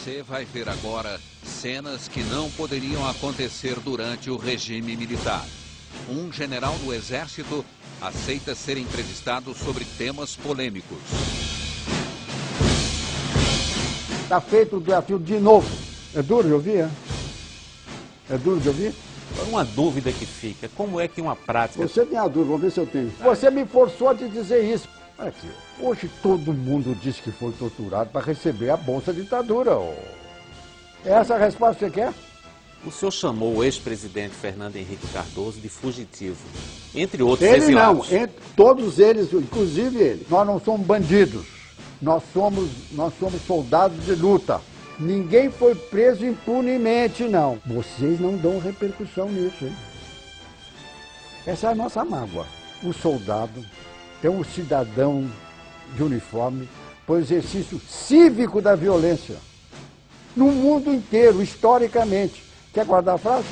Você vai ver agora cenas que não poderiam acontecer durante o regime militar. Um general do Exército aceita ser entrevistado sobre temas polêmicos. Está feito o desafio de novo. É duro de ouvir, é? É duro de ouvir? Uma dúvida que fica, como é que uma prática... Você tem a dúvida, vamos ver se eu tenho. Você me forçou a te dizer isso. Aqui, hoje todo mundo diz que foi torturado para receber a Bolsa Ditadura. É essa a resposta que você quer? O senhor chamou o ex-presidente Fernando Henrique Cardoso de fugitivo, entre outros Ele exilados. não, todos eles, inclusive ele. Nós não somos bandidos, nós somos soldados de luta. Ninguém foi preso impunemente, não. Vocês não dão repercussão nisso, hein? Essa é a nossa mágoa. O soldado é um cidadão de uniforme para o exercício cívico da violência. No mundo inteiro, historicamente. Quer guardar a frase?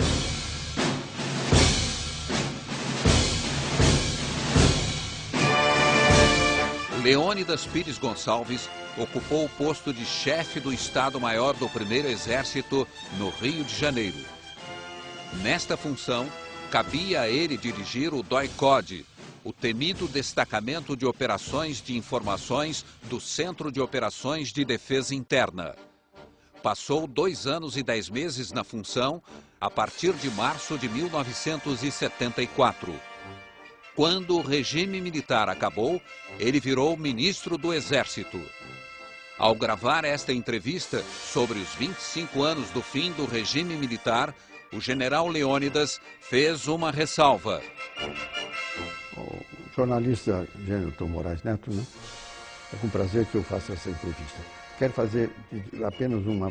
Leônidas Pires Gonçalves ocupou o posto de chefe do Estado-Maior do Primeiro Exército no Rio de Janeiro. Nesta função, cabia a ele dirigir o DOI-CODE, o temido Destacamento de Operações de Informações do Centro de Operações de Defesa Interna. Passou 2 anos e 10 meses na função a partir de março de 1974. Quando o regime militar acabou, ele virou ministro do Exército. Ao gravar esta entrevista sobre os 25 anos do fim do regime militar, o general Leônidas fez uma ressalva. O jornalista Gênito Moraes Neto, né? É com prazer que eu faço essa entrevista. Quero fazer apenas um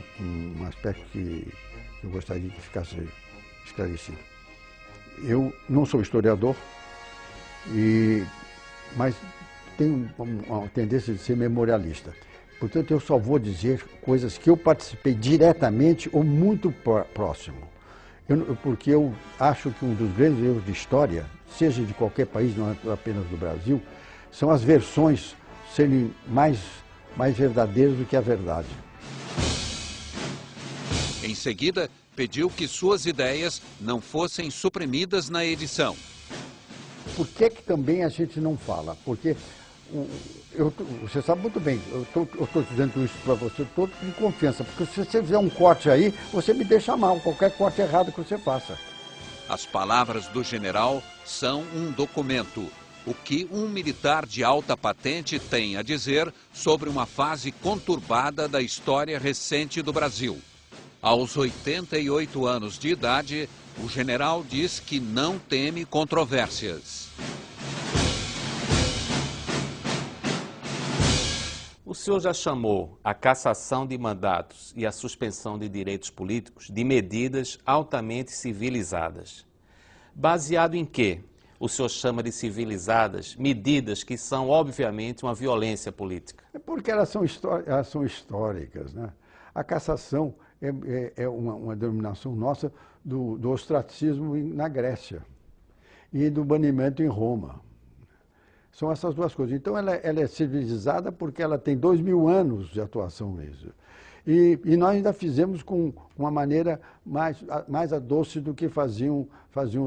aspecto que eu gostaria que ficasse esclarecido. Eu não sou historiador, mas tenho uma tendência de ser memorialista. Portanto, eu só vou dizer coisas que eu participei diretamente ou muito próximo. Porque eu acho que um dos grandes erros de história, seja de qualquer país, não apenas do Brasil, são as versões serem mais verdadeiras do que a verdade. Em seguida, pediu que suas ideias não fossem suprimidas na edição. Por que também a gente não fala? Porque você sabe muito bem, eu estou dizendo isso para você todo com confiança, porque se você fizer um corte aí, você me deixa mal, qualquer corte errado que você faça. As palavras do general são um documento. O que um militar de alta patente tem a dizer sobre uma fase conturbada da história recente do Brasil. Aos 88 anos de idade, o general diz que não teme controvérsias. O senhor já chamou a cassação de mandatos e a suspensão de direitos políticos de medidas altamente civilizadas. Baseado em quê? O senhor chama de civilizadas medidas que são, obviamente, uma violência política. É porque elas são históricas, né? A cassação é uma denominação nossa do ostracismo na Grécia e do banimento em Roma. São essas duas coisas. Então, ela é civilizada porque ela tem 2000 anos de atuação mesmo. E nós ainda fizemos com uma maneira mais doce do que faziam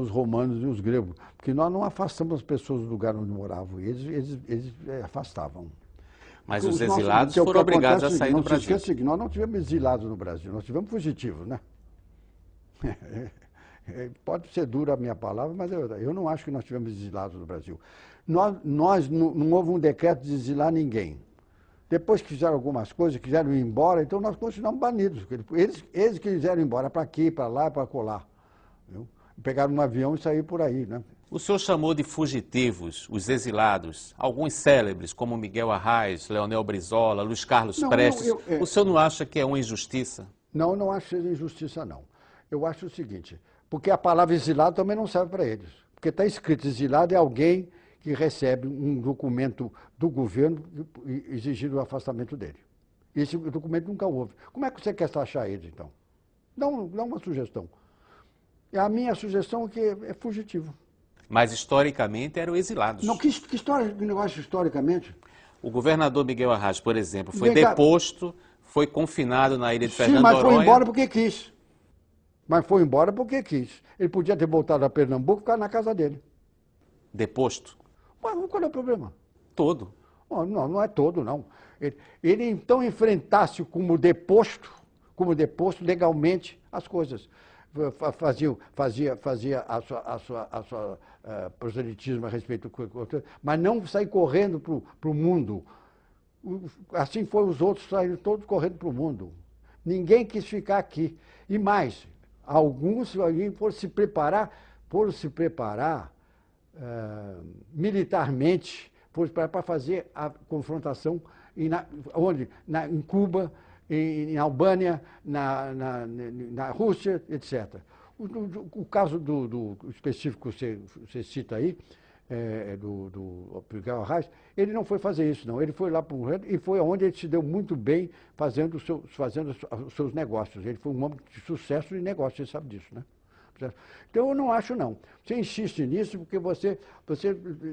os romanos e os gregos. Porque nós não afastamos as pessoas do lugar onde moravam, eles afastavam. Mas os exilados foram obrigados a sair do Brasil. Não se esqueça que nós não tivemos exilados no Brasil, nós tivemos fugitivos, né? Pode ser dura a minha palavra, mas eu não acho que nós tivemos exilados no Brasil. Não houve um decreto de exilar ninguém. Depois que fizeram algumas coisas, quiseram ir embora, então nós continuamos banidos. Eles quiseram ir embora para aqui, para lá, para colar. Viu? Pegaram um avião e saíram por aí, né? O senhor chamou de fugitivos os exilados, alguns célebres, como Miguel Arraes, Leonel Brizola, Luiz Carlos Prestes. O senhor não acha que é uma injustiça? Não acho que seja injustiça, não. Eu acho o seguinte, porque a palavra exilado também não serve para eles. Porque está escrito exilado é alguém que recebe um documento do governo exigindo o afastamento dele. Esse documento nunca houve. Como é que você quer taxar eles, então? Dá uma sugestão. A minha sugestão é que é fugitivo. Mas historicamente eram exilados. Não, que história, que negócio historicamente? O governador Miguel Arraes, por exemplo, foi deposto, Foi confinado na ilha de Sim, Fernando mas Noronha. foi embora porque quis. Mas foi embora porque quis. Ele podia ter voltado a Pernambuco e ficar na casa dele. Deposto? Mas qual é o problema? Todo. Oh, não, não é todo, não. Ele então enfrentasse como deposto legalmente as coisas. Fazia a sua proselitismo a respeito, mas não sair correndo para o mundo. Assim foi os outros, saíram todos correndo para o mundo. Ninguém quis ficar aqui. E mais, alguns foram se preparar militarmente para fazer a confrontação em Cuba, em Albânia, na Rússia, etc. O caso do específico que você cita aí, do Miguel Arraes, ele não foi fazer isso, não. Ele foi lá para o Rio e foi onde ele se deu muito bem fazendo os seus negócios. Ele foi um homem de sucesso em negócios, você sabe disso, né? Então, eu não acho, não. Você insiste nisso porque você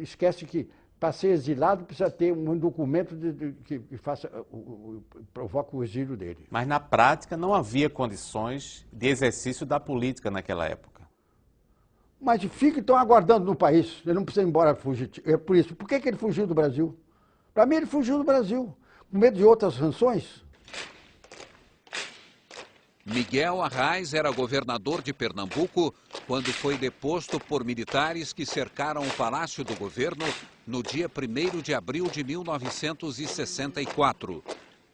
esquece que, para ser exilado, precisa ter um documento que provoque o exílio dele. Mas, na prática, não havia condições de exercício da política naquela época. Mas fica, então, aguardando no país. Ele não precisa ir embora fugitivo. É por isso. Por que ele fugiu do Brasil? Para mim, ele fugiu do Brasil. Com medo de outras sanções. Miguel Arraes era governador de Pernambuco quando foi deposto por militares que cercaram o Palácio do Governo no dia 1º de abril de 1964.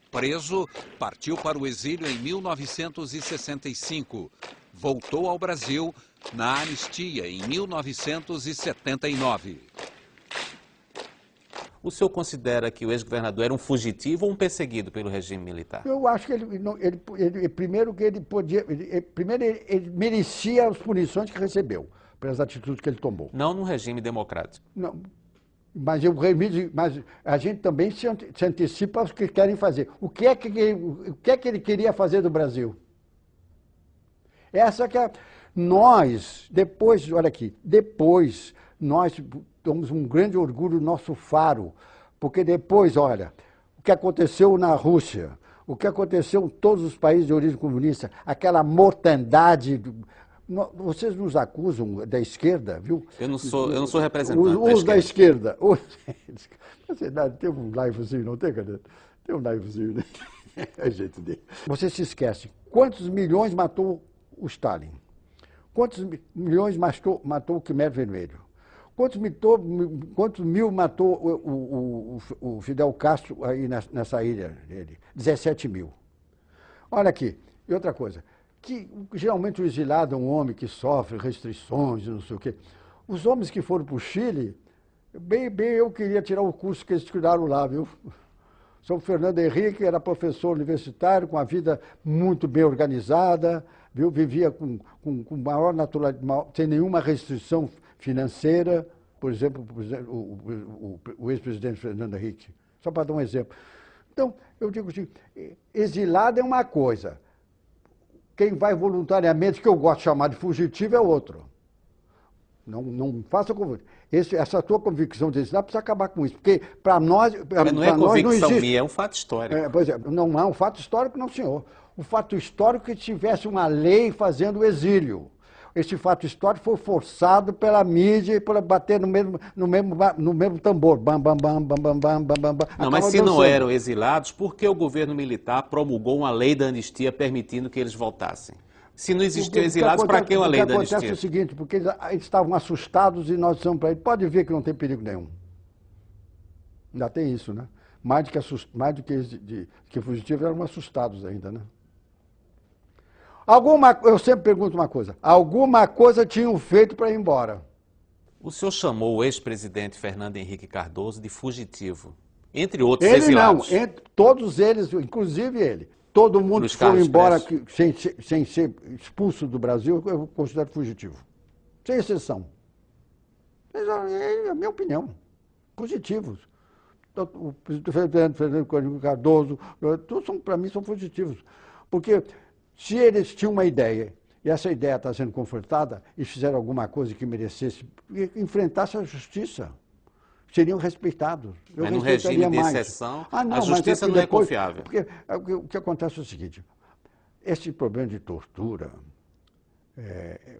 Preso, partiu para o exílio em 1965. Voltou ao Brasil na anistia em 1979. O senhor considera que o ex-governador era um fugitivo ou um perseguido pelo regime militar? Eu acho que primeiro que ele merecia as punições que recebeu, pelas atitudes que ele tomou. Não num regime democrático. Não, mas a gente também se antecipa aos que querem fazer. O que é que ele queria fazer do Brasil? Essa que é... Nós, depois, olha aqui, depois nós temos um grande orgulho do nosso faro, porque depois, olha, o que aconteceu na Rússia, o que aconteceu em todos os países de origem comunista, aquela mortandade... Vocês nos acusam da esquerda, viu? Eu não sou representante os da esquerda. Tem um livezinho, não tem, cadê? Tem um livezinho, né? É jeito dele. Você se esquece. Quantos milhões matou o Stalin? Quantos milhões matou o Khmer Vermelho? Quantos mil matou o Fidel Castro aí nessa ilha dele? 17 mil. Olha aqui, e outra coisa, que geralmente o exilado é um homem que sofre restrições, não sei o quê. Os homens que foram para o Chile, bem, eu queria tirar o curso que eles tiraram lá, viu? São Fernando Henrique era professor universitário, com a vida muito bem organizada, viu? Vivia com maior naturalidade, sem nenhuma restrição financeira, por exemplo, o ex-presidente Fernando Henrique, só para dar um exemplo. Então, eu digo assim, exilado é uma coisa, quem vai voluntariamente, que eu gosto de chamar de fugitivo, é outro. Não faça convite. Essa tua convicção de exilado precisa acabar com isso, porque para nós... Mas não é convicção minha, é um fato histórico. Pois é, não é um fato histórico, não, senhor. O fato histórico é que tivesse uma lei fazendo o exílio. Esse fato histórico foi forçado pela mídia para bater no mesmo tambor. Bam, bam, bam, bam, bam, bam, bam, bam. Não, mas se não eram exilados, por que o gogoverno militar promulgou uma lei da anistia permitindo que eles voltassem? Se não existiam exilados, para que uma lei da anistia? Acontece o seguinte, porque eles estavam assustados e nós dissemos para eles, pode ver que não tem perigo nenhum. Ainda tem isso, né? Mais do que fugitivos, eram assustados ainda, né? Eu sempre pergunto uma coisa, alguma coisa tinham feito para ir embora? O senhor chamou o ex-presidente Fernando Henrique Cardoso de fugitivo, entre outros exilados. Ele não, todos eles, inclusive ele. Todo mundo que foi embora sem ser expulso do Brasil, eu considero fugitivo. Sem exceção. É a minha opinião. Fugitivos. O presidente Fernando Cardoso, todos para mim são fugitivos. Porque se eles tinham uma ideia, e essa ideia está sendo confrontada, e fizeram alguma coisa que merecesse, enfrentasse a justiça. seriam respeitados. Mas no regime de exceção, a justiça não é confiável. Porque o que acontece é o seguinte, esse problema de tortura é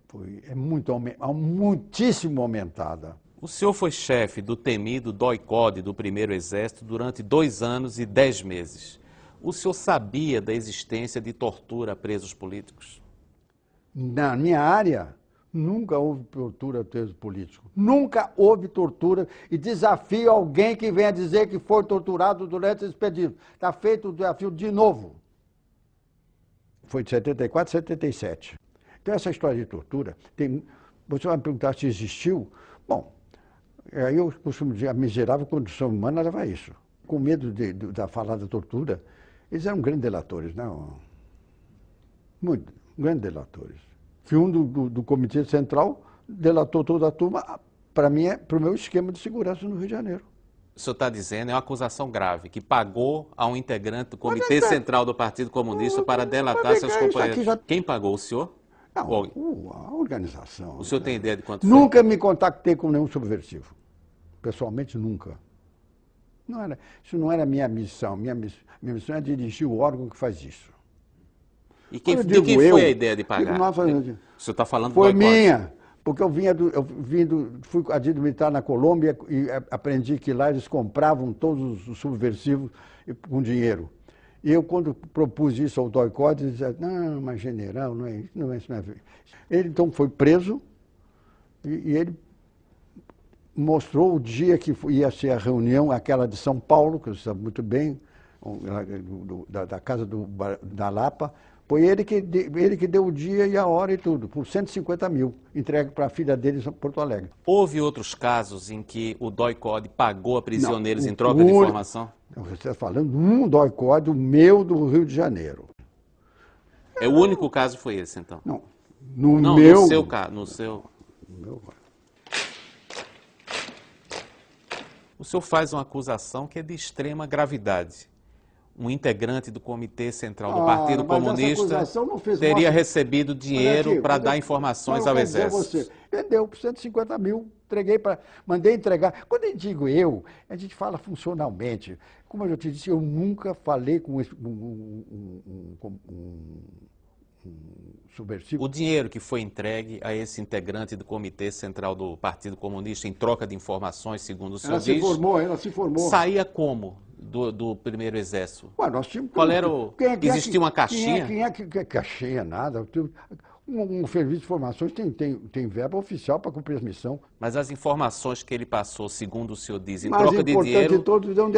muitíssimo aumentada. O senhor foi chefe do temido DOI-CODE do Primeiro Exército durante 2 anos e 10 meses. O senhor sabia da existência de tortura a presos políticos? Na minha área, nunca houve tortura a presos políticos. Nunca houve tortura e desafio alguém que venha dizer que foi torturado durante esse período. Está feito o desafio de novo. Foi de 74 a 77. Então, essa história de tortura, você vai me perguntar se existiu. Bom, aí eu costumo dizer, a miserável condição humana leva a isso. Com medo da falada tortura, eles eram grandes delatores, não? Muito, grandes delatores. Que um do Comitê Central delatou toda a turma, para mim, para o meu esquema de segurança no Rio de Janeiro. O senhor está dizendo, é uma acusação grave, que pagou a um integrante do Comitê Central do Partido Comunista para delatar seus companheiros. Quem pagou, o senhor? Não, a organização. O senhor tem ideia de quanto foi? Nunca me contactei com nenhum subversivo. Pessoalmente, nunca. Isso não era minha missão. Minha missão é dirigir o órgão que faz isso. E de quem foi a ideia de pagar? O senhor está falando do Foi minha, porque fui adido militar na Colômbia e aprendi que lá eles compravam todos os subversivos com dinheiro. E eu, quando propus isso ao DOI-CODE, ele dizia, não, mas general, não é isso, não é isso. Ele, então, foi preso e ele mostrou o dia que ia ser a reunião, aquela de São Paulo, que você sabe muito bem, da casa da Lapa. Foi ele que deu o dia e a hora e tudo, por 150 mil, entregue para a filha dele em Porto Alegre. Houve outros casos em que o DOI-CODE pagou a prisioneiros em troca de informação? Você está falando um DOI-CODE, o meu do Rio de Janeiro. O único caso foi esse, então? Não. No seu caso, no seu... O senhor faz uma acusação que é de extrema gravidade. Um integrante do Comitê Central do Partido Comunista teria recebido dinheiro para dar informações ao Exército. Ele deu por 150 mil, mandei entregar. Quando eu digo a gente fala funcionalmente. Como eu te disse, eu nunca falei com um subversivo. O dinheiro que foi entregue a esse integrante do Comitê Central do Partido Comunista em troca de informações, segundo o senhor diz... Ela se formou. Saía como do Primeiro Exército? Ué, nós tínhamos... Qual era o... Existia uma caixinha? Caixinha, nada. Um serviço de informações tem verba oficial para cumprir a missão. Mas as informações que ele passou, segundo o senhor diz, em troca de dinheiro,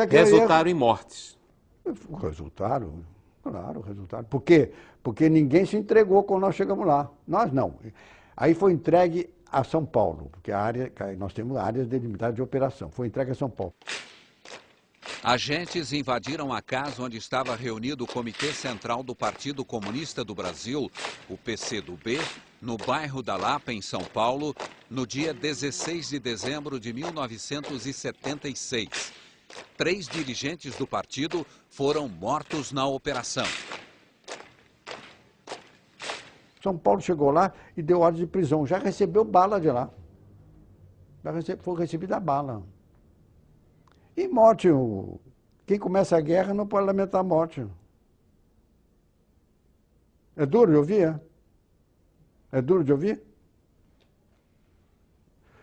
resultaram em mortes. Resultaram? Claro, resultado. Por quê? Porque ninguém se entregou quando nós chegamos lá. Nós não. Aí foi entregue a São Paulo, porque nós temos áreas delimitadas de operação. Foi entregue a São Paulo. Agentes invadiram a casa onde estava reunido o Comitê Central do Partido Comunista do Brasil, o PCdoB, no bairro da Lapa, em São Paulo, no dia 16 de dezembro de 1976. 3 dirigentes do partido foram mortos na operação. São Paulo chegou lá e deu ordem de prisão. Já recebeu bala de lá. Foi recebida a bala. E morte, quem começa a guerra não pode lamentar a morte. É duro de ouvir, é duro de ouvir?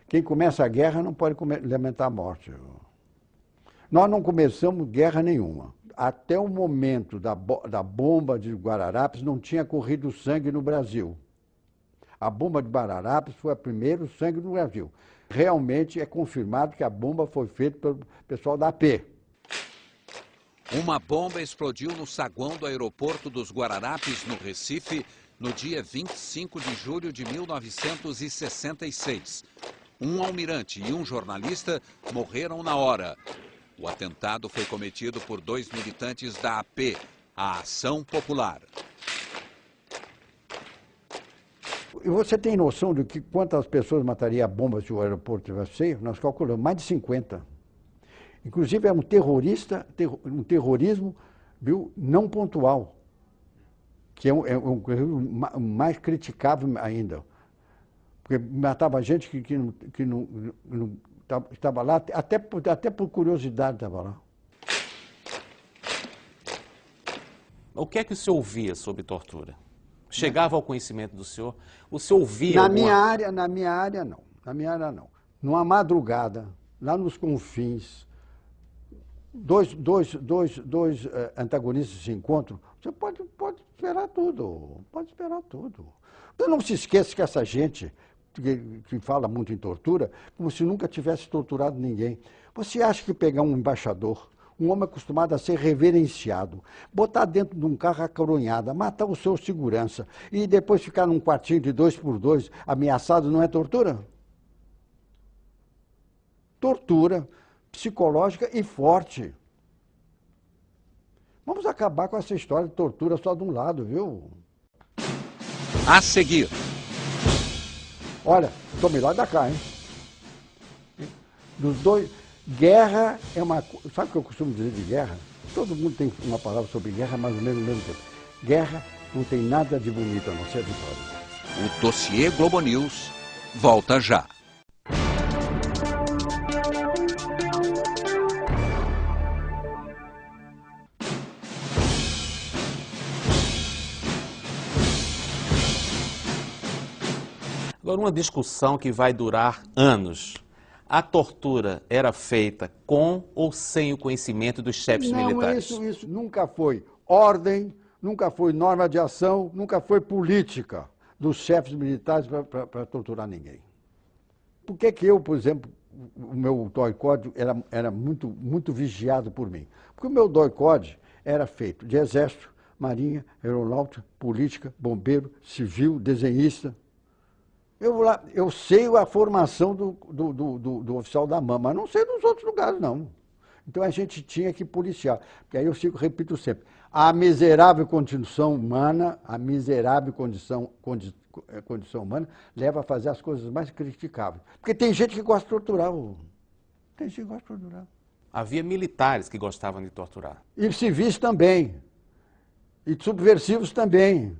Quem começa a guerra não pode lamentar a morte. Nós não começamos guerra nenhuma. Até o momento da bomba de Guararapes não tinha corrido sangue no Brasil. A bomba de Guararapes foi o primeiro sangue no Brasil. Realmente é confirmado que a bomba foi feita pelo pessoal da AP. Uma bomba explodiu no saguão do aeroporto dos Guararapes, no Recife, no dia 25 de julho de 1966. Um almirante e um jornalista morreram na hora. O atentado foi cometido por 2 militantes da AP, a Ação Popular. E você tem noção de que quantas pessoas mataria a bomba se o aeroporto tivesse cheio? Nós calculamos mais de 50. Inclusive é um terrorismo, viu, não pontual, que é um mais criticável ainda. Porque matava gente que Estava lá, até por curiosidade estava lá. O que é que o senhor ouvia sobre tortura? Chegava ao conhecimento do senhor? O senhor ouvia Na minha área não. Na minha área, não. Numa madrugada, lá nos confins, dois antagonistas se encontram, você pode esperar tudo. Pode esperar tudo. Você não se esqueça que essa gente que fala muito em tortura, como se nunca tivesse torturado ninguém. Você acha que pegar um embaixador, um homem acostumado a ser reverenciado, botar dentro de um carro acaronhada, matar o seu segurança e depois ficar num quartinho de 2x2 ameaçado, não é tortura? Tortura psicológica e forte. Vamos acabar com essa história de tortura só de um lado, viu? A seguir. Olha, tome lá da cá, hein? Dos dois, guerra é uma... Sabe o que eu costumo dizer de guerra? Todo mundo tem uma palavra sobre guerra, mas ao mesmo tempo. Guerra não tem nada de bonito a não ser a vitória. O dossiê Globo News volta já. Agora, uma discussão que vai durar anos. A tortura era feita com ou sem o conhecimento dos chefes militares? Não, isso nunca foi ordem, nunca foi norma de ação, nunca foi política dos chefes militares para torturar ninguém. Por que eu, por exemplo, o meu DOI-CODE era muito vigiado por mim? Porque o meu DOI-CODE era feito de exército, marinha, aeronáutica, política, bombeiro, civil, desenhista. Eu sei a formação do oficial da MAM, mas não sei dos outros lugares, não. Então a gente tinha que policiar. Porque aí eu repito sempre, a miserável condição humana, condição humana leva a fazer as coisas mais criticáveis. Porque tem gente que gosta de torturar. Tem gente que gosta de torturar. Havia militares que gostavam de torturar. E civis também. E subversivos também.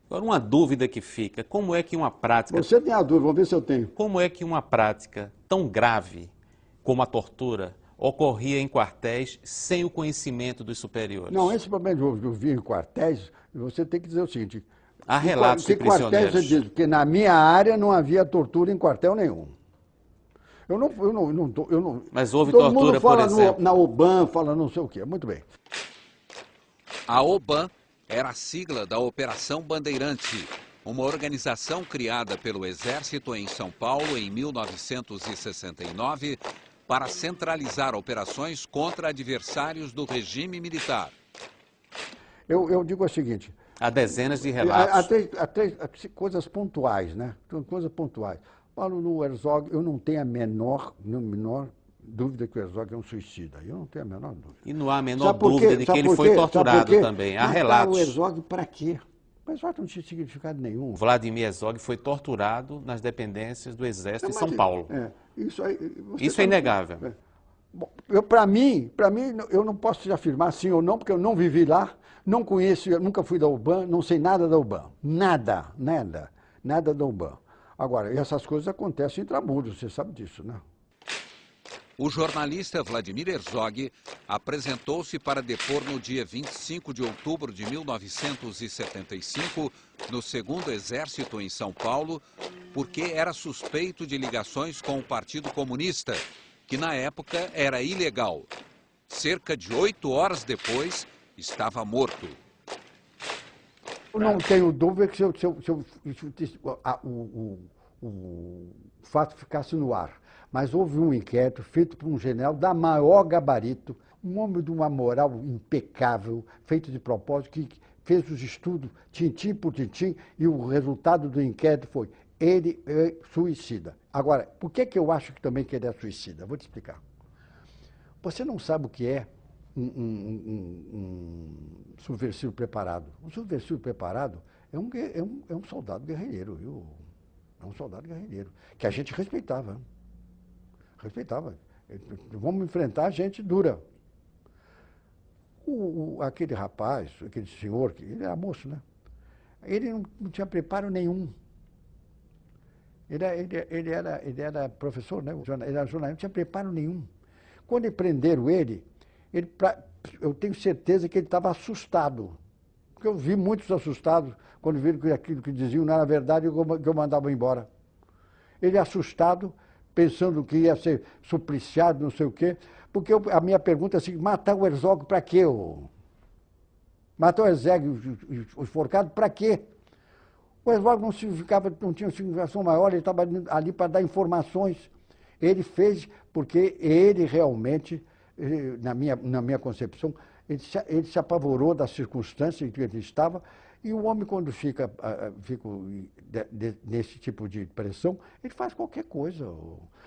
Agora, uma dúvida que fica, como é que uma prática... Você tem a dúvida, vamos ver se eu tenho. Como é que uma prática tão grave como a tortura ocorria em quartéis sem o conhecimento dos superiores? Não, esse problema de ouvir em quartéis, você tem que dizer o seguinte... Há relatos de prisioneiros. Quartéis, eu digo, porque na minha área não havia tortura em quartel nenhum. Eu não Mas houve tortura, por exemplo? Na OBAN, fala não sei o quê. Muito bem. A OBAN era a sigla da Operação Bandeirante, uma organização criada pelo Exército em São Paulo em 1969 para centralizar operações contra adversários do regime militar. Eu digo o seguinte... Há dezenas de relatos. Até coisas pontuais, né? Coisas pontuais. Paulo, no Herzog, eu não tenho a menor dúvida que o Herzog é um suicida. Eu não tenho a menor dúvida. E não há a menor dúvida de que ele foi torturado também. Há relatos. O Herzog para quê? O Herzog não tinha significado nenhum. Vladimir Herzog foi torturado nas dependências do Exército em São Paulo. Isso é inegável. Para mim, eu não posso te afirmar sim ou não, porque eu não vivi lá, não conheço, eu nunca fui da UBAN, não sei nada da UBAN. Nada da UBAN. Agora, essas coisas acontecem em tramuros, você sabe disso, né? O jornalista Vladimir Herzog apresentou-se para depor no dia 25 de outubro de 1975 no 2º Exército em São Paulo, porque era suspeito de ligações com o Partido Comunista, que na época era ilegal. Cerca de 8 horas depois, estava morto. Eu não tenho dúvida que o fato ficasse no ar. Mas houve um inquérito feito por um general da maior gabarito, um homem de uma moral impecável, feito de propósito, que fez os estudos tintim por tintim, e o resultado do inquérito foi: ele é suicida. Agora, por que eu acho também que ele é suicida? Vou te explicar. Você não sabe o que é um subversivo preparado. Um subversivo preparado é um soldado guerrilheiro, viu? É um soldado guerrilheiro, que a gente respeitava. Vamos enfrentar gente dura. Aquele rapaz, aquele senhor, ele era moço, né? Ele não tinha preparo nenhum. Ele era professor, né? Ele era jornalista, não tinha preparo nenhum. Quando prenderam ele, eu tenho certeza que ele estava assustado. Porque eu vi muitos assustados quando viram que aquilo que diziam não era verdade e que eu mandava embora. Ele assustado, pensando que ia ser supliciado, não sei o quê. Porque a minha pergunta é assim, matar o Herzog para quê? Matar o Herzog e os enforcados para quê? O Herzog não tinha significação maior, ele estava ali para dar informações. Ele fez porque ele realmente, na minha concepção, ele se apavorou das circunstâncias em que ele estava. E o homem, quando fica nesse tipo de pressão, ele faz qualquer coisa.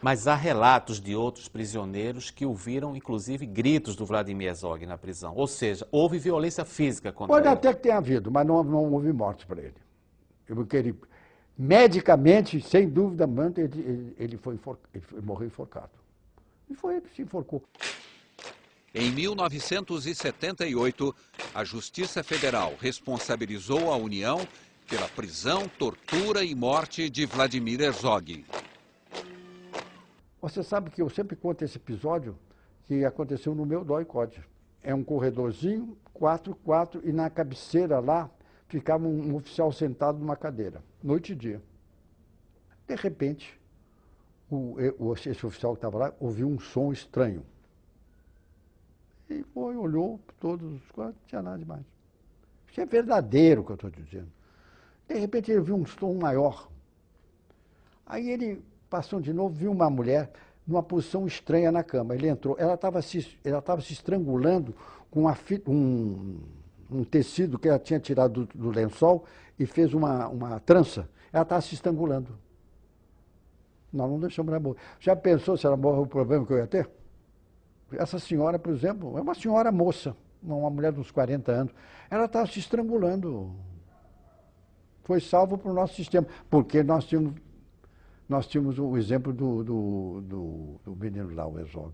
Mas há relatos de outros prisioneiros que ouviram, inclusive, gritos do Vladimir Herzog na prisão. Ou seja, houve violência física contra ele. Pode até que tenha havido, mas não houve mortes para ele. Porque ele, medicamente, sem dúvida, ele morreu enforcado. E foi ele que se enforcou. Em 1978, a Justiça Federal responsabilizou a União pela prisão, tortura e morte de Vladimir Herzog. Você sabe que eu sempre conto esse episódio que aconteceu no meu DOI-CODE. É um corredorzinho, 4x4, e na cabeceira lá ficava um oficial sentado numa cadeira, noite e dia. De repente, esse oficial que estava lá ouviu um som estranho. E foi, olhou todos os quatro, não tinha nada demais. Isso é verdadeiro o que eu estou dizendo. De repente ele viu um som maior. Aí ele passou de novo, viu uma mulher numa posição estranha na cama. Ele entrou, ela estava se estrangulando com um tecido que ela tinha tirado do lençol e fez uma trança. Ela estava se estrangulando. Nós não deixamos ela morrer. Já pensou se ela morreu o problema que eu ia ter? Essa senhora, por exemplo, é uma senhora moça, uma mulher de uns 40 anos. Ela estava se estrangulando. Foi salvo para o nosso sistema, porque nós tínhamos o exemplo do menino lá, o Herzog.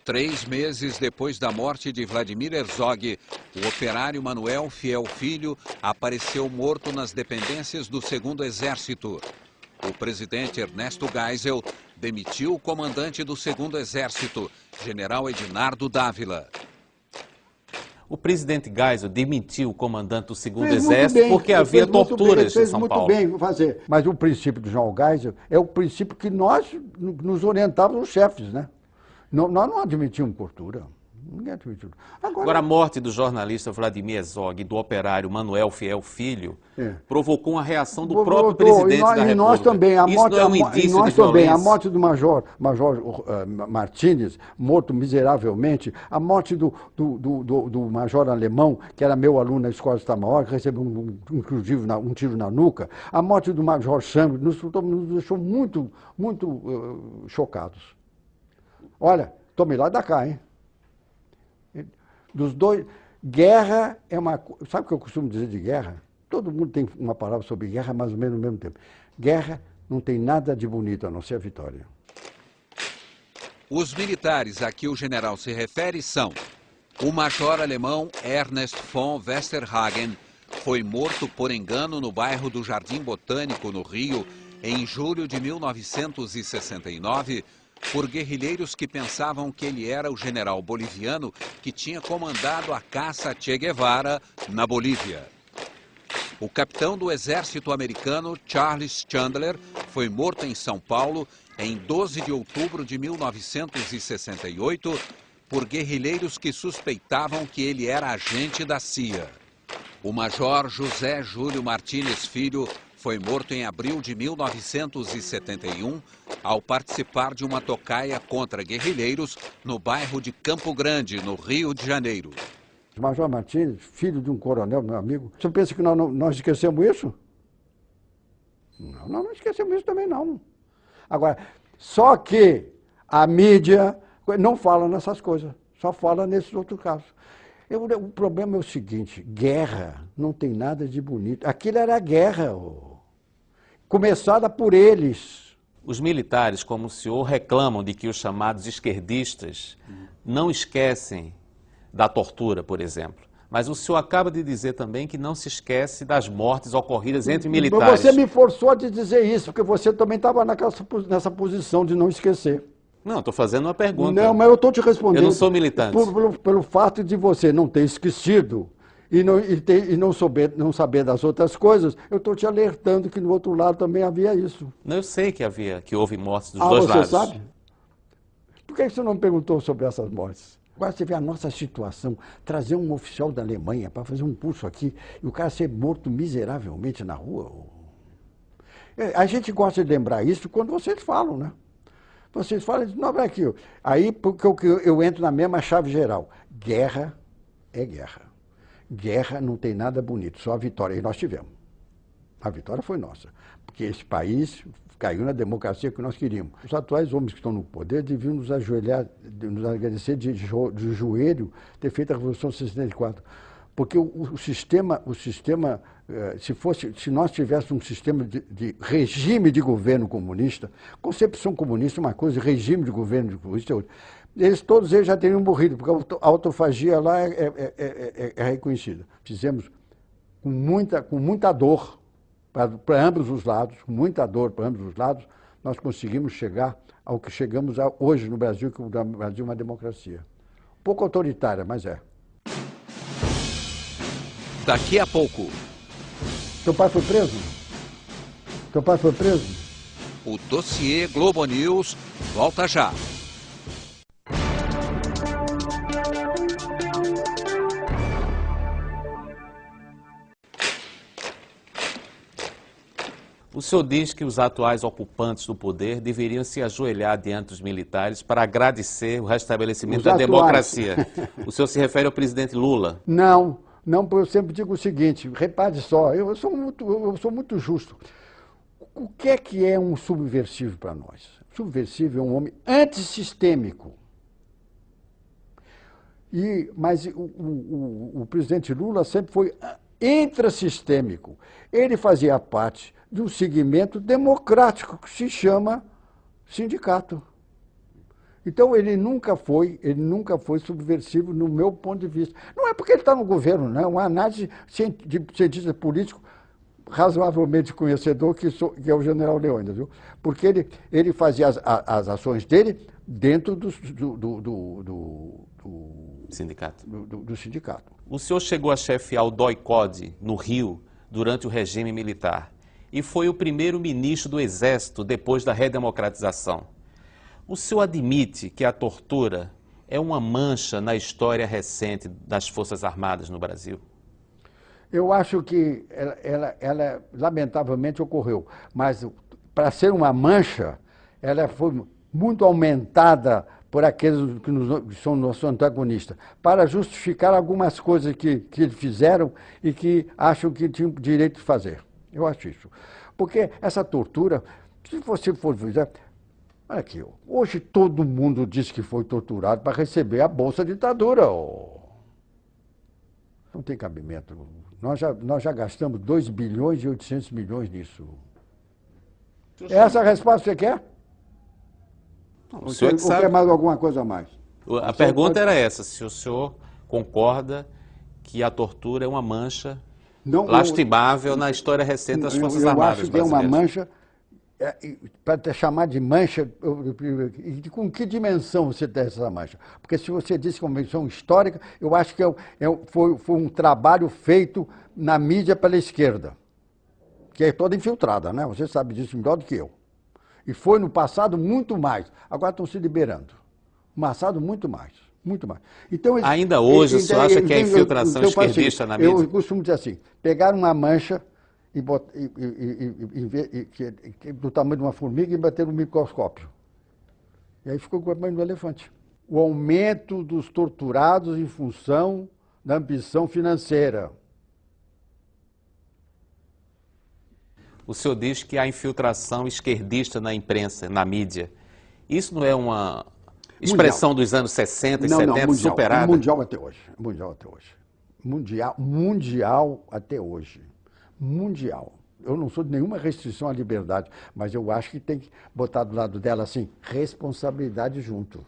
3 meses depois da morte de Vladimir Herzog, o operário Manuel Fiel Filho apareceu morto nas dependências do 2º Exército. O presidente Ernesto Geisel demitiu o comandante do 2º Exército, general Edinardo Dávila. O presidente Geisel demitiu o comandante do 2º Exército porque havia torturas em São Paulo. Fez muito bem fazer. Mas o princípio do João Geisel é o princípio que nós nos orientávamos os chefes, né? Nós não admitimos tortura. Ninguém admitiu. Agora, a morte do jornalista Vladimir Herzog e do operário Manuel Fiel Filho provocou uma reação do próprio presidente da República. E nós também. Isso não é um indício de violência? A morte do Major Martínez, morto miseravelmente, a morte do Major Alemão, que era meu aluno na Escola de Itamar, que recebeu inclusive um tiro na nuca, a morte do Major Chambre nos deixou muito, muito chocados. Olha, tomei lá da cá, hein? Dos dois, guerra é uma coisa. Sabe o que eu costumo dizer de guerra? Todo mundo tem uma palavra sobre guerra, mais ou menos no mesmo tempo. Guerra não tem nada de bonito a não ser a vitória. Os militares a que o general se refere são: o major alemão Ernst von Westerhagen foi morto por engano no bairro do Jardim Botânico, no Rio, em julho de 1969, por guerrilheiros que pensavam que ele era o general boliviano que tinha comandado a caça a Che Guevara na Bolívia. O capitão do exército americano Charles Chandler foi morto em São Paulo em 12 de outubro de 1968 por guerrilheiros que suspeitavam que ele era agente da CIA. O major José Júlio Martínez Filho foi morto em abril de 1971 ao participar de uma tocaia contra guerrilheiros no bairro de Campo Grande, no Rio de Janeiro. O Major Martínez, filho de um coronel, meu amigo, você pensa que nós esquecemos isso? Não, nós não esquecemos isso também, não. Agora, só que a mídia não fala nessas coisas, só fala nesses outros casos. O problema é o seguinte, guerra não tem nada de bonito. Aquilo era guerra, começada por eles. Os militares, como o senhor, reclamam de que os chamados esquerdistas não esquecem da tortura, por exemplo. Mas o senhor acaba de dizer também que não se esquece das mortes ocorridas entre militares. Você me forçou a te dizer isso, porque você também estava nessa posição de não esquecer. Não, estou fazendo uma pergunta. Não, mas eu estou te respondendo. Eu não sou militante. Pelo fato de você não ter esquecido e não saber das outras coisas, eu estou te alertando que no outro lado também havia isso. Não, eu sei que houve mortes dos dois lados. Você sabe? Por que você não me perguntou sobre essas mortes? Agora você vê a nossa situação, trazer um oficial da Alemanha para fazer um curso aqui e o cara ser morto miseravelmente na rua. A gente gosta de lembrar isso quando vocês falam, né? Vocês falam, não, é aqui. Aí porque eu entro na mesma chave geral. Guerra é guerra. Guerra não tem nada bonito, só a vitória. E nós tivemos. A vitória foi nossa. Porque esse país caiu na democracia que nós queríamos. Os atuais homens que estão no poder deviam nos ajoelhar, nos agradecer de joelho ter feito a Revolução de 64. Porque o sistema, se nós tivéssemos um sistema de regime de governo comunista, concepção comunista é uma coisa, regime de governo comunista é outra. Todos eles já teriam morrido, porque a autofagia lá é reconhecida. Fizemos com muita dor para ambos os lados, com muita dor para ambos os lados, nós conseguimos chegar ao que chegamos hoje no Brasil, que o Brasil é uma democracia. Um pouco autoritária, mas é. Daqui a pouco. Teu pai foi preso? Teu pai foi preso? O dossiê Globo News volta já. O senhor diz que os atuais ocupantes do poder deveriam se ajoelhar diante dos militares para agradecer o restabelecimento da democracia. O senhor se refere ao presidente Lula? Não, eu sempre digo o seguinte, repare só, eu sou muito justo. O que é um subversivo para nós? Subversivo é um homem antissistêmico. Mas o presidente Lula sempre foi intrasistêmico. Ele fazia parte de um segmento democrático que se chama sindicato. Então ele nunca foi subversivo no meu ponto de vista. Não é porque ele está no governo, não é uma análise de cientista político razoavelmente conhecedor que é o general Leônidas, viu? Porque ele fazia as ações dele dentro do sindicato. O senhor chegou a chefiar o DOI-CODE no Rio durante o regime militar e foi o primeiro ministro do Exército depois da redemocratização. O senhor admite que a tortura é uma mancha na história recente das Forças Armadas no Brasil? Eu acho que ela lamentavelmente ocorreu, mas para ser uma mancha, ela foi muito aumentada por aqueles que são nossos antagonistas, para justificar algumas coisas que eles fizeram e que acham que tinham direito de fazer. Eu acho isso. Porque essa tortura, se você for ver, olha aqui, hoje todo mundo diz que foi torturado para receber a Bolsa Ditadura. Não tem cabimento. Nós já gastamos 2 bilhões e 800 milhões nisso. Essa resposta você quer? O senhor que sabe. Ou quer mais alguma coisa a mais? A pergunta era essa, se o senhor concorda que a tortura é uma mancha lastimável na história recente das Forças Armadas brasileiras. Eu acho que é uma mancha, para chamar de mancha, com que dimensão você tem essa mancha? Porque se você diz convenção histórica, eu acho que foi um trabalho feito na mídia pela esquerda, que é toda infiltrada, né? Você sabe disso melhor do que eu. E foi no passado muito mais. Agora estão se liberando. No passado, muito mais. Muito mais. Então, ainda hoje, o senhor acha que a infiltração esquerdista na mídia? Eu costumo dizer assim, pegar uma mancha do tamanho de uma formiga e bater no microscópio. E aí ficou com o tamanho do elefante. O aumento dos torturados em função da ambição financeira. O senhor diz que há infiltração esquerdista na imprensa, na mídia. Isso não é uma expressão dos anos 60 e 70 mundial, superada? Mundial até hoje. Mundial até hoje. Mundial até hoje. Mundial. Eu não sou de nenhuma restrição à liberdade, mas eu acho que tem que botar do lado dela, assim, responsabilidade junto.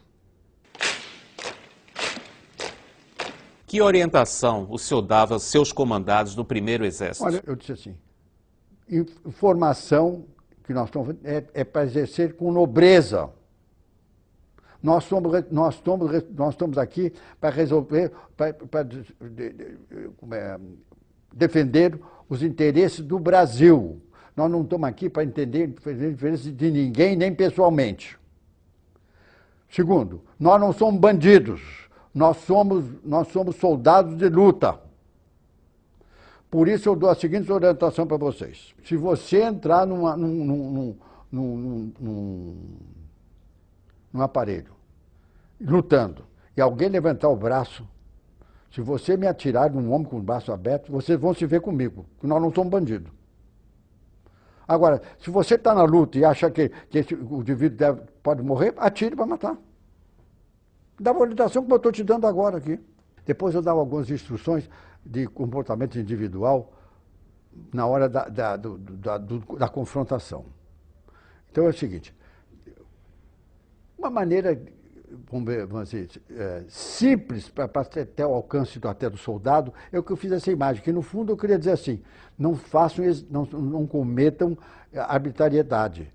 Que orientação o senhor dava aos seus comandados do primeiro exército? Olha, eu disse assim, informação que nós estamos é para exercer com nobreza. Nós estamos aqui para resolver, para defender os interesses do Brasil. Nós não estamos aqui para entender interesses de ninguém, nem pessoalmente. Segundo, nós não somos bandidos, nós somos soldados de luta. Por isso eu dou a seguinte orientação para vocês. Se você entrar num aparelho, lutando, e alguém levantar o braço, se você me atirar num homem com o braço aberto, vocês vão se ver comigo, porque nós não somos bandidos. Agora, se você está na luta e acha que o indivíduo pode morrer, atire para matar. Dá uma orientação como eu estou te dando agora aqui. Depois eu dava algumas instruções de comportamento individual na hora da confrontação. Então é o seguinte, uma maneira, vamos dizer, simples para ter o alcance até do soldado, é o que eu fiz essa imagem, que no fundo eu queria dizer assim, não cometam arbitrariedade.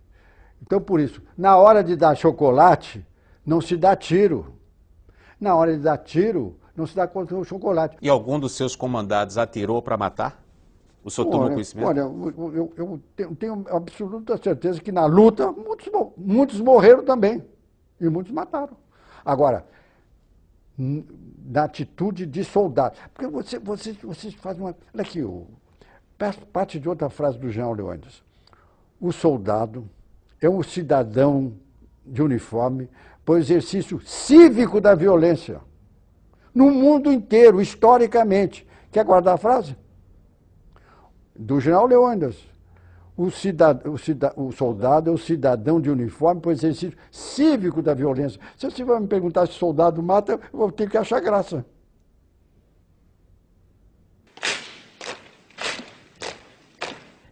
Então por isso, na hora de dar chocolate, não se dá tiro. Na hora de dar tiro, não se dá contra o chocolate. E algum dos seus comandados atirou para matar? O senhor tomou conhecimento? Olha, eu tenho absoluta certeza que na luta muitos morreram também. E muitos mataram. Agora, na atitude de soldado. Porque você faz uma... Olha aqui, parte de outra frase do Jean Leônidas. O soldado é um cidadão de uniforme para o exercício cívico da violência. No mundo inteiro, historicamente. Quer guardar a frase? Do General Leônidas. O soldado é o cidadão de uniforme para o exercício cívico da violência. Se você vai me perguntar se o soldado mata, eu vou ter que achar graça.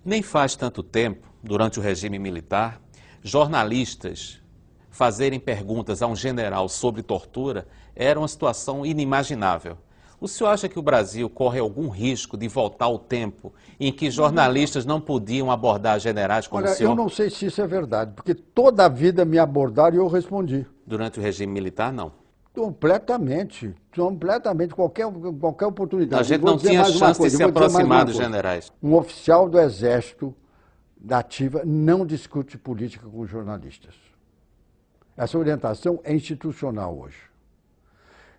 Nem faz tanto tempo, durante o regime militar, jornalistas fazerem perguntas a um general sobre tortura era uma situação inimaginável. O senhor acha que o Brasil corre algum risco de voltar ao tempo em que jornalistas não podiam abordar generais como o senhor? Eu não sei se isso é verdade, porque toda a vida me abordaram e eu respondi. Durante o regime militar, não? Completamente, qualquer oportunidade. A gente não tinha chance de se aproximar dos generais. Um oficial do Exército da Ativa não discute política com jornalistas. Essa orientação é institucional hoje.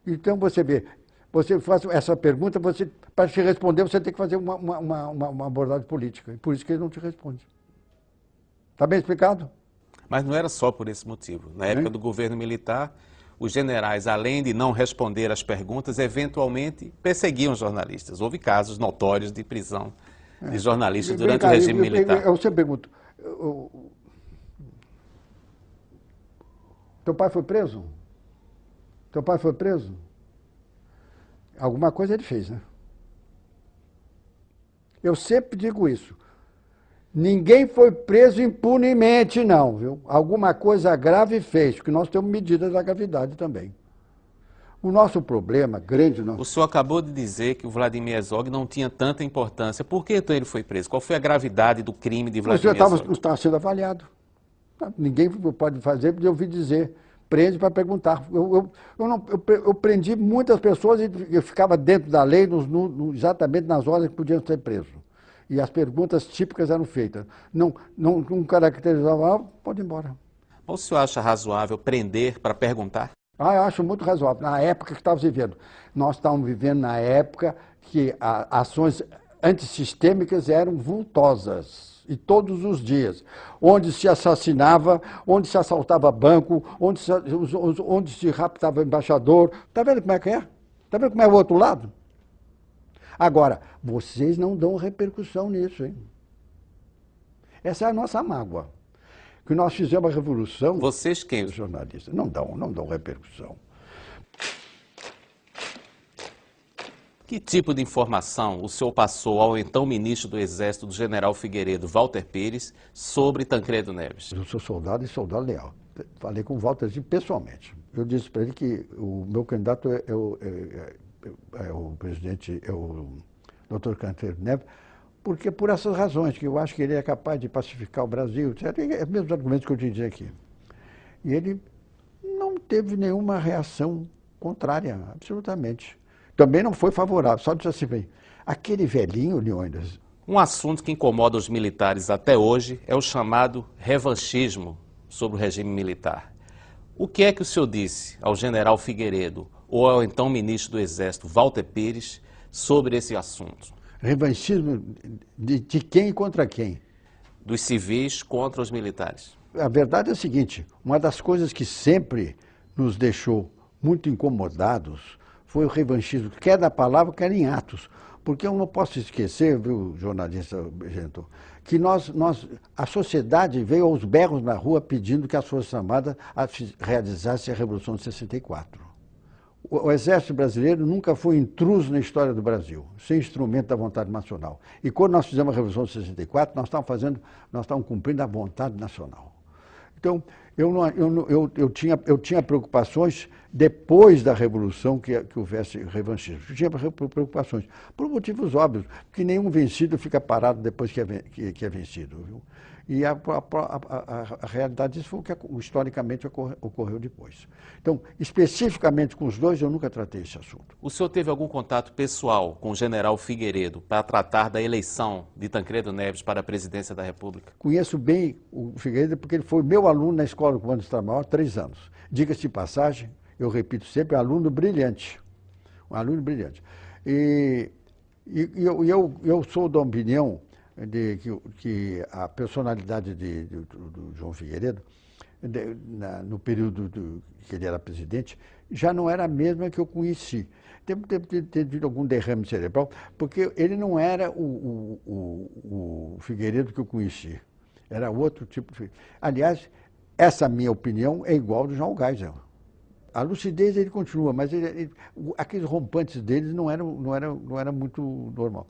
Então você vê, você faz essa pergunta, para te responder, você tem que fazer uma abordagem política. E por isso que ele não te responde. Está bem explicado? Mas não era só por esse motivo. Na época do governo militar, os generais, além de não responder às perguntas, eventualmente perseguiam os jornalistas. Houve casos notórios de prisão de jornalistas durante o regime militar. Eu sempre pergunto, teu pai foi preso? Teu pai foi preso? Alguma coisa ele fez, né? Eu sempre digo isso. Ninguém foi preso impunemente, não, viu? Alguma coisa grave fez, porque nós temos medidas da gravidade também. O nosso problema grande... O senhor acabou de dizer que o Vladimir Herzog não tinha tanta importância. Por que então ele foi preso? Qual foi a gravidade do crime de Vladimir Herzog? Estava sendo avaliado. Ninguém pode fazer, porque eu ouvi dizer... Prende para perguntar. Eu prendi muitas pessoas e eu ficava dentro da lei exatamente nas horas que podiam ser presos. E as perguntas típicas eram feitas. Não caracterizava, pode ir embora. O senhor acha razoável prender para perguntar? Eu acho muito razoável. Na época que estávamos vivendo. Nós estávamos vivendo na época que ações antissistêmicas eram vultosas. E todos os dias, onde se assassinava, onde se assaltava banco, onde se raptava embaixador. Está vendo como é que é? Está vendo como é o outro lado? Agora, vocês não dão repercussão nisso, hein? Essa é a nossa mágoa. Que nós fizemos a revolução... Vocês quem? Os jornalistas. Não dão repercussão. Que tipo de informação o senhor passou ao então ministro do Exército, do general Figueiredo, Walter Pires, sobre Tancredo Neves? Eu sou soldado e soldado leal. Falei com o Walter pessoalmente. Eu disse para ele que o meu candidato o presidente, o Dr. Tancredo Neves, porque por essas razões, que eu acho que ele é capaz de pacificar o Brasil, etc. É os mesmos argumentos que eu te disse aqui. E ele não teve nenhuma reação contrária, absolutamente. Também não foi favorável, só disse assim, bem, aquele velhinho, Leônidas. Um assunto que incomoda os militares até hoje é o chamado revanchismo sobre o regime militar. O que é que o senhor disse ao general Figueiredo ou ao então ministro do Exército, Walter Pires, sobre esse assunto? Revanchismo de quem contra quem? Dos civis contra os militares. A verdade é a seguinte, uma das coisas que sempre nos deixou muito incomodados foi o revanchismo, quer da palavra, quer em atos. Porque eu não posso esquecer, viu, jornalista Genton, que a sociedade veio aos berros na rua pedindo que as Forças Armadas realizassem a Revolução de 64. O Exército Brasileiro nunca foi intruso na história do Brasil, sem instrumento da vontade nacional. E quando nós fizemos a Revolução de 64, nós estávamos cumprindo a vontade nacional. Então, eu tinha preocupações depois da Revolução que houvesse revanchismo. Eu tinha preocupações, por motivos óbvios, porque nenhum vencido fica parado depois que é vencido. Viu? E a realidade disso foi o que historicamente ocorreu depois. Então, especificamente com os dois, eu nunca tratei esse assunto. O senhor teve algum contato pessoal com o general Figueiredo para tratar da eleição de Tancredo Neves para a presidência da República? Conheço bem o Figueiredo porque ele foi meu aluno na Escola do Comando do Estado-Maior há 3 anos. Diga-se de passagem, eu repito sempre, aluno brilhante. Um aluno brilhante. E eu sou da opinião de que a personalidade do João Figueiredo, no período que ele era presidente, já não era a mesma que eu conheci. Deve ter tido algum derrame cerebral, porque ele não era o Figueiredo que eu conheci. Era outro tipo de Figueiredo. Aliás, essa minha opinião é igual do João Geisel. A lucidez ele continua, mas aqueles rompantes deles não era muito normal.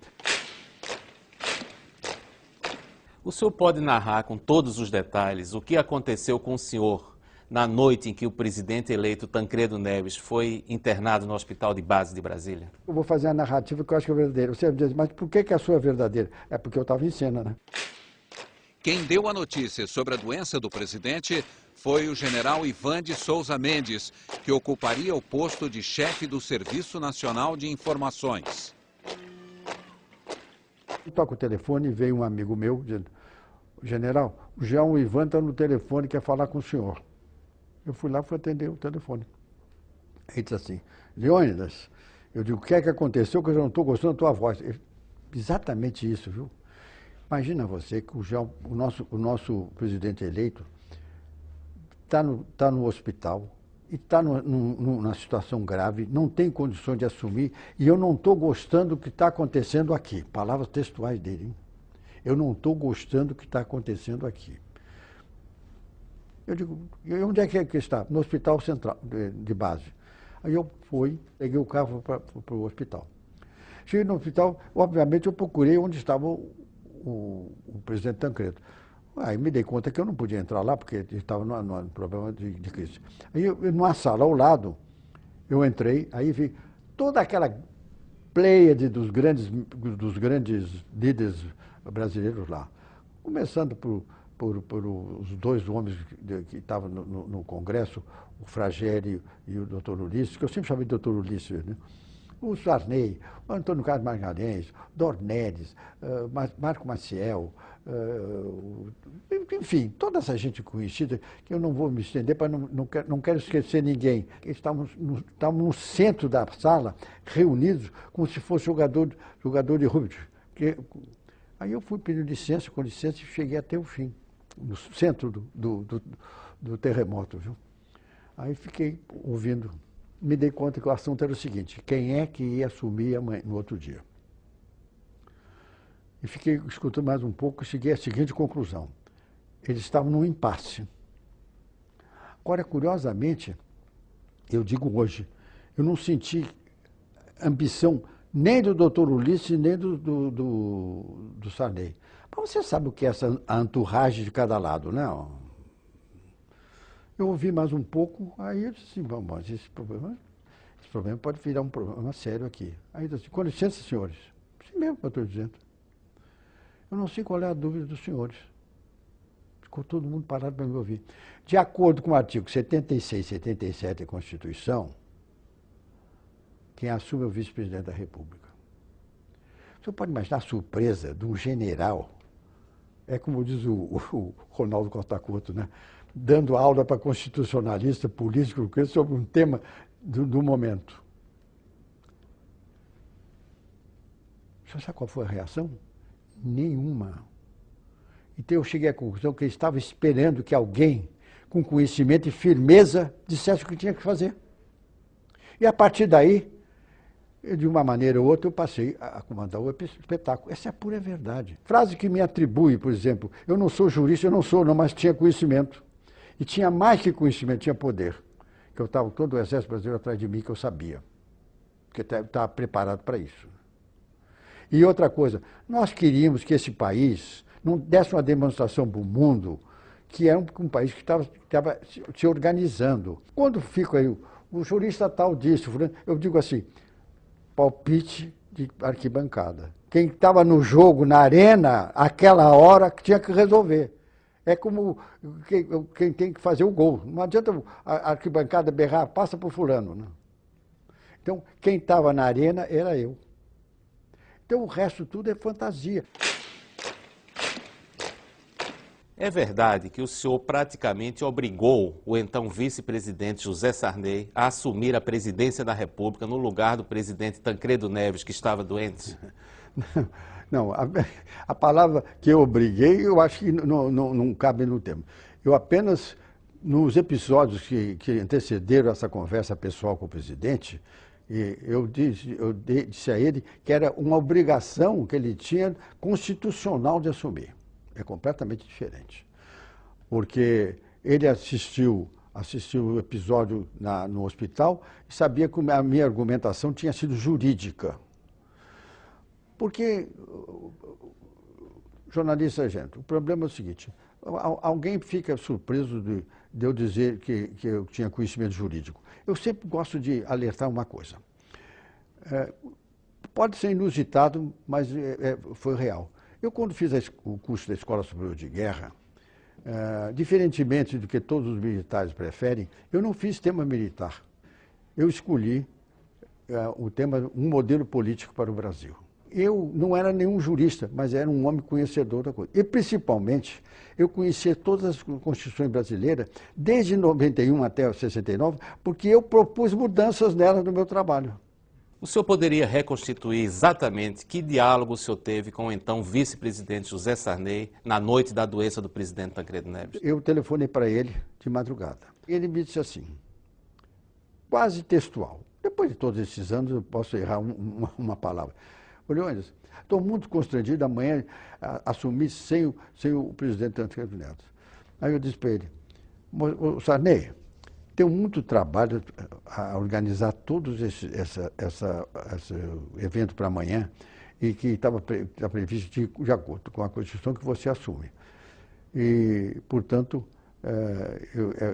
O senhor pode narrar com todos os detalhes o que aconteceu com o senhor na noite em que o presidente eleito Tancredo Neves foi internado no Hospital de Base de Brasília? Eu vou fazer a narrativa que eu acho que é verdadeira. Você vai dizer, mas por que a sua é verdadeira? É porque eu estava em cena, né? Quem deu a notícia sobre a doença do presidente foi o general Ivan de Souza Mendes, que ocuparia o posto de chefe do Serviço Nacional de Informações. Toca o telefone e veio um amigo meu dizendo, general, o João Ivan está no telefone e quer falar com o senhor. Eu fui lá e fui atender o telefone. Ele disse assim, Leônidas, eu digo, o que é que aconteceu que eu já não estou gostando da tua voz? Exatamente isso, viu? Imagina você que o nosso presidente eleito está no hospital e está numa situação grave, não tem condições de assumir, e eu não estou gostando do que está acontecendo aqui. Palavras textuais dele, hein? Eu não estou gostando do que está acontecendo aqui. Eu digo, e onde é que está? No hospital central, de base. Aí eu fui, peguei o carro para o hospital. Cheguei no hospital, obviamente eu procurei onde estava o presidente Tancredo. Aí me dei conta que eu não podia entrar lá, porque ele estava no problema de crise. Aí, numa sala ao lado, eu entrei, aí vi toda aquela pleiade dos grandes líderes brasileiros lá. Começando por os 2 homens que estavam no Congresso, o Fragelli e o Dr. Ulisses, que eu sempre chamei de Dr. Ulisses, né? O Sarney, o Antônio Carlos Magalhães, Dornelles, Marco Maciel, enfim, toda essa gente conhecida, que eu não vou me estender, para não quero esquecer ninguém. Estávamos no centro da sala, reunidos, como se fosse jogador de rugby. Aí eu fui pedir licença, com licença, e cheguei até o fim, no centro do terremoto, viu? Aí fiquei ouvindo. Me dei conta que o assunto era o seguinte, quem é que ia assumir no outro dia? E fiquei escutando mais um pouco e cheguei à seguinte conclusão. Eles estavam num impasse. Agora, curiosamente, eu digo hoje, eu não senti ambição nem do Dr. Ulisses, nem do Sarney. Mas você sabe o que é a entourage de cada lado, né? Eu ouvi mais um pouco, aí eu disse assim, vamos, esse problema, problema pode virar um problema sério aqui. Aí ele disse, com licença, senhores. Isso mesmo que eu estou dizendo. Eu não sei qual é a dúvida dos senhores. Ficou todo mundo parado para me ouvir. De acordo com o artigo 76 e 77 da Constituição, quem assume é o vice-presidente da República. Você pode imaginar a surpresa de um general, é como diz o Ronaldo Costa Couto, né? Dando aula para constitucionalista, político, sobre um tema do momento. Você sabe qual foi a reação? Nenhuma. Então eu cheguei à conclusão que ele estava esperando que alguém com conhecimento e firmeza dissesse o que tinha que fazer. E a partir daí, de uma maneira ou outra, eu passei a comandar o espetáculo. Essa é a pura verdade. Frase que me atribui, por exemplo, eu não sou jurista, eu não sou, não, mas tinha conhecimento. E tinha mais que conhecimento, tinha poder. Que eu estava todo o exército brasileiro atrás de mim, que eu sabia. Porque eu estava preparado para isso. E outra coisa, nós queríamos que esse país não desse uma demonstração para o mundo que era um país que estava se organizando. Quando fica aí, o jurista tal disse, eu digo assim, palpite de arquibancada. Quem estava no jogo, na arena, aquela hora tinha que resolver. É como quem tem que fazer o gol. Não adianta a arquibancada berrar, passa para o fulano. Não. Então, quem estava na arena era eu. Então, o resto tudo é fantasia. É verdade que o senhor praticamente obrigou o então vice-presidente José Sarney a assumir a presidência da República no lugar do presidente Tancredo Neves, que estava doente? Não, a palavra que eu obriguei, eu acho que não cabe no tema. Eu apenas, nos episódios que antecederam essa conversa pessoal com o presidente, eu disse a ele que era uma obrigação que ele tinha constitucional de assumir. É completamente diferente. Porque ele assistiu o episódio no hospital e sabia que a minha argumentação tinha sido jurídica. Porque, jornalista, gente, o problema é o seguinte, alguém fica surpreso de eu dizer que eu tinha conhecimento jurídico. Eu sempre gosto de alertar uma coisa. Pode ser inusitado, mas foi real. Eu, quando fiz o curso da Escola Superior de Guerra, diferentemente do que todos os militares preferem, eu não fiz tema militar. Eu escolhi o tema, um modelo político para o Brasil. Eu não era nenhum jurista, mas era um homem conhecedor da coisa. E, principalmente, eu conhecia todas as constituições brasileiras, desde 91 até 69, porque eu propus mudanças nelas no meu trabalho. O senhor poderia reconstituir exatamente que diálogo o senhor teve com o então vice-presidente José Sarney na noite da doença do presidente Tancredo Neves? Eu telefonei para ele de madrugada. Ele me disse assim, quase textual. Depois de todos esses anos, eu posso errar uma palavra. Olhões, estou muito constrangido amanhã a assumir sem o presidente Tancredo Neves. Aí eu disse para ele, Sarney, tenho muito trabalho a organizar todos esse evento para amanhã e que estava previsto de acordo com a Constituição que você assume. E, portanto,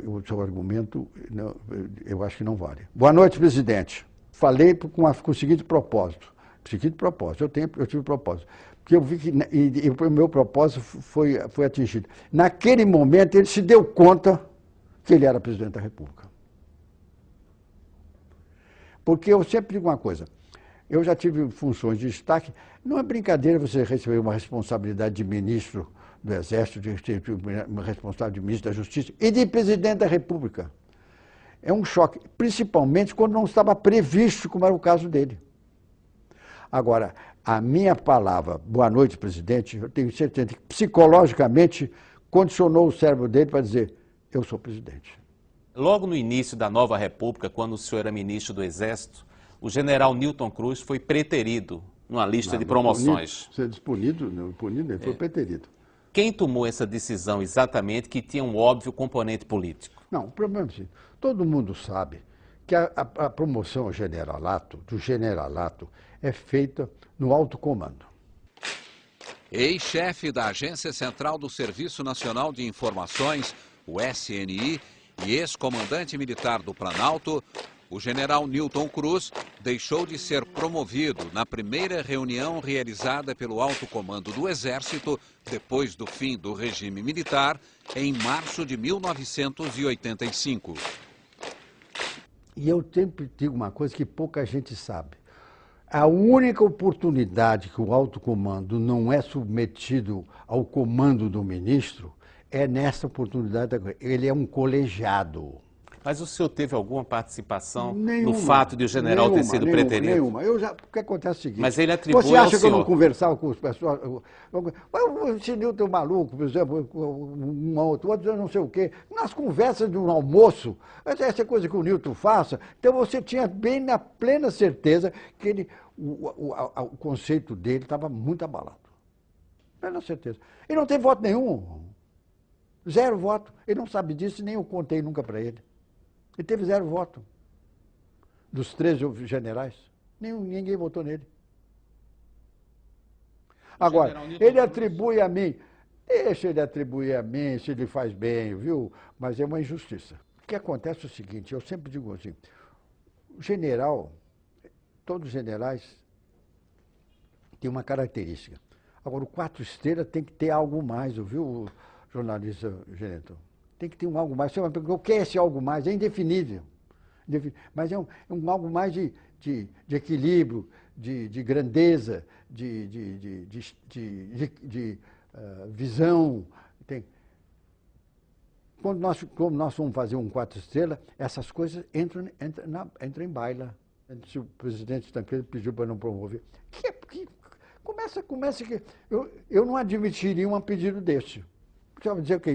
o seu argumento, eu acho que não vale. Boa noite, presidente. Falei com o seguinte propósito. Eu tive propósito. Porque eu vi que o meu propósito foi atingido. Naquele momento, ele se deu conta que ele era presidente da República. Porque eu sempre digo uma coisa, eu já tive funções de destaque, não é brincadeira você receber uma responsabilidade de ministro do Exército, uma responsabilidade de ministro da Justiça e de presidente da República. É um choque, principalmente quando não estava previsto, como era o caso dele. Agora, a minha palavra, boa noite, presidente, eu tenho certeza que psicologicamente condicionou o cérebro dele para dizer, eu sou presidente. Logo no início da nova República, quando o senhor era ministro do Exército, o general Newton Cruz foi preterido numa lista de promoções. Você disse punido, não, punido, ele foi preterido. Quem tomou essa decisão exatamente que tinha um óbvio componente político? Não, o problema é assim, todo mundo sabe que a promoção ao generalato, do generalato, é feita no alto comando. Ex-chefe da Agência Central do Serviço Nacional de Informações, o SNI, e ex-comandante militar do Planalto, O general Newton Cruz deixou de ser promovido na primeira reunião realizada pelo alto comando do Exército depois do fim do regime militar, em março de 1985. E eu sempre digo uma coisa que pouca gente sabe. A única oportunidade que o alto comando não é submetido ao comando do ministro é nessa oportunidade. Ele é um colegiado. Mas o senhor teve alguma participação Nenhuma, no fato de o general ter sido preterido? Nenhuma. O que acontece é o seguinte... Mas ele atribui Você acha ao que eu não senhor? conversava com as pessoas? Esse Newton maluco, por exemplo, outro não sei o quê. Nas conversas de um almoço, essa coisa que o Newton faça, então você tinha bem na plena certeza que o conceito dele estava muito abalado. Plena certeza. Ele não tem voto nenhum. 0 voto. Ele não sabe disso e nem eu contei nunca para ele. Ele teve 0 voto. Dos 13 generais, ninguém votou nele. Agora, ele atribui a mim, deixa ele atribuir a mim, se ele faz bem, viu? Mas é uma injustiça. O que acontece é o seguinte, eu sempre digo assim, o general, todos os generais têm uma característica. Agora, o 4 estrelas tem que ter algo mais, viu, jornalista Geneton? Tem que ter algo mais. O que é esse algo mais? É indefinível. Mas é um algo mais de equilíbrio, de grandeza, de visão. Como nós vamos fazer um 4 estrelas, essas coisas entram em baila. Se o presidente Tancredo pediu para não promover. Começa que... Eu não admitiria um pedido desse. Você vai dizer que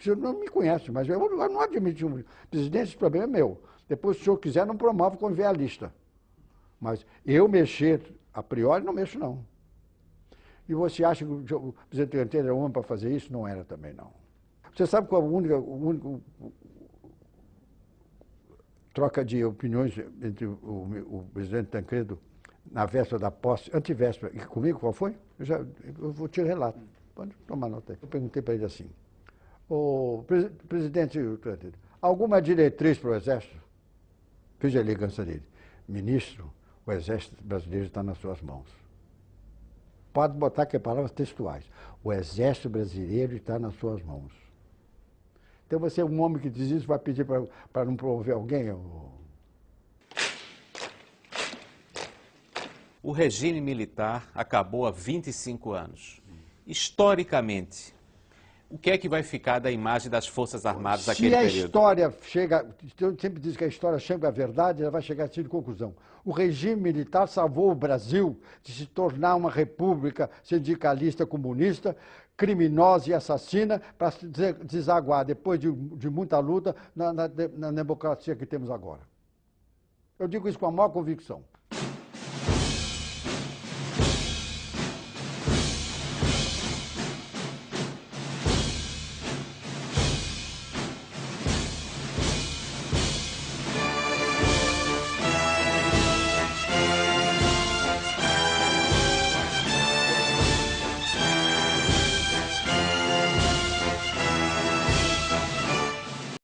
você não me conhece, mas eu não admito um presidente, esse problema é meu. Depois, se o senhor quiser, não promove quando vier a lista. Mas eu mexer, a priori, não mexo, não. E você acha que o presidente Tancredo era homem para fazer isso? Não era também, não. Você sabe qual é o único troca de opiniões entre o presidente Tancredo na véspera da posse, antivéspera, e comigo, qual foi? Eu vou te relato. Pode tomar nota aí. Eu perguntei para ele assim, o presidente, alguma diretriz para o Exército? Fiz a elegância dele. Ministro, o Exército brasileiro está nas suas mãos. Pode botar que é palavras textuais. O Exército brasileiro está nas suas mãos. Então você é um homem que diz isso, vai pedir para não promover alguém? O regime militar acabou há 25 anos. Historicamente, o que é que vai ficar da imagem das Forças Armadas naquele período? Se a história chega, eu sempre digo que a história chega à verdade, ela vai chegar a essa conclusão. O regime militar salvou o Brasil de se tornar uma república sindicalista comunista, criminosa e assassina, para se desaguar, depois de muita luta, na democracia que temos agora. Eu digo isso com a maior convicção.